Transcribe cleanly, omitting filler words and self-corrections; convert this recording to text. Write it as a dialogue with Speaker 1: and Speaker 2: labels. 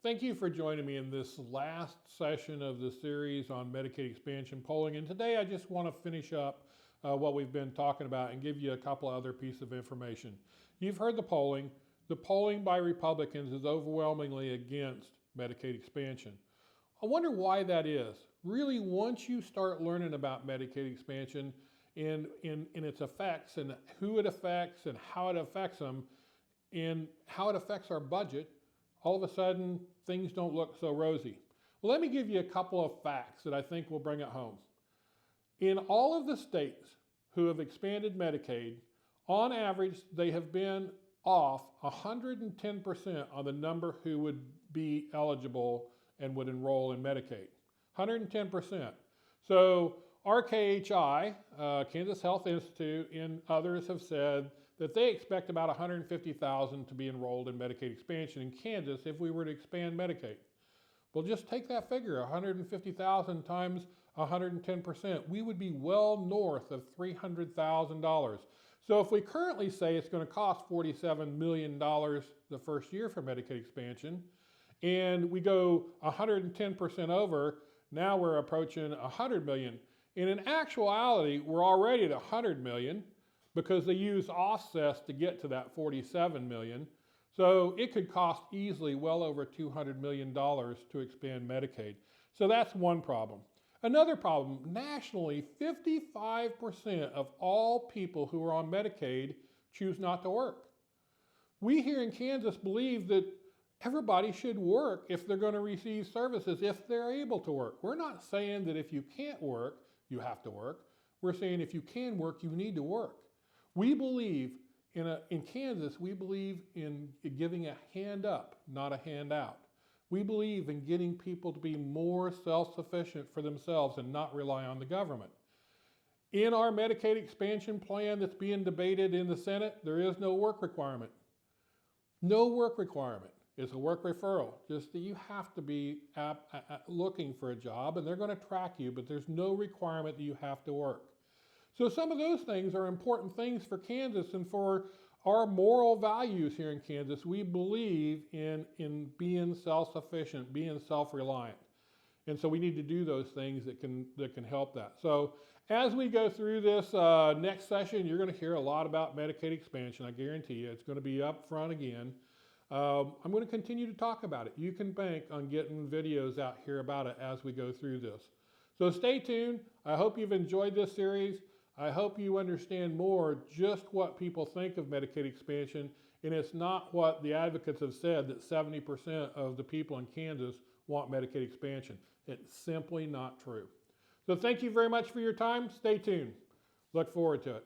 Speaker 1: Thank you for joining me in this last session of the series on Medicaid expansion polling. And today I just want to finish up what we've been talking about and give you a couple other pieces of information. You've heard the polling. The polling by Republicans is overwhelmingly against Medicaid expansion. I wonder why that is. Really, once you start learning about Medicaid expansion and its effects and who it affects and how it affects them and how it affects our budget, all of a sudden things don't look so rosy. Well, let me give you a couple of facts that I think will bring it home. In all of the states who have expanded Medicaid, on average, they have been off 110% on the number who would be eligible and would enroll in Medicaid. 110%. So RKHI, Kansas Health Institute, and others have said that they expect about 150,000 to be enrolled in Medicaid expansion in Kansas if we were to expand Medicaid. Well, just take that figure, 150,000 times 110%. We would be well north of $300,000. So if we currently say it's going to cost $47 million the first year for Medicaid expansion, and we go 110% over, now we're approaching 100 million. And in actuality, we're already at 100 million because they use offsets to get to that 47 million. So it could cost easily well over $200 million to expand Medicaid. So that's one problem. Another problem, nationally, 55% of all people who are on Medicaid choose not to work. We here in Kansas believe that everybody should work if they're going to receive services, if they're able to work. We're not saying that if you can't work, you have to work. We're saying if you can work, you need to work. We believe in Kansas, we believe in giving a hand up, not a handout. We believe in getting people to be more self-sufficient for themselves and not rely on the government. In our Medicaid expansion plan that's being debated in the Senate, there is no work requirement. No work requirement. It's a work referral, just that you have to be looking for a job and they're going to track you, but there's no requirement that you have to work. So some of those things are important things for Kansas and for our moral values here in Kansas. We believe in being self-sufficient, being self-reliant. And so we need to do those things that can help that. So as we go through this next session, you're going to hear a lot about Medicaid expansion. I guarantee you it's going to be up front again. I'm going to continue to talk about it. You can bank on getting videos out here about it as we go through this. So stay tuned. I hope you've enjoyed this series. I hope you understand more just what people think of Medicaid expansion, and it's not what the advocates have said, that 70% of the people in Kansas want Medicaid expansion. It's simply not true. So thank you very much for your time. Stay tuned. Look forward to it.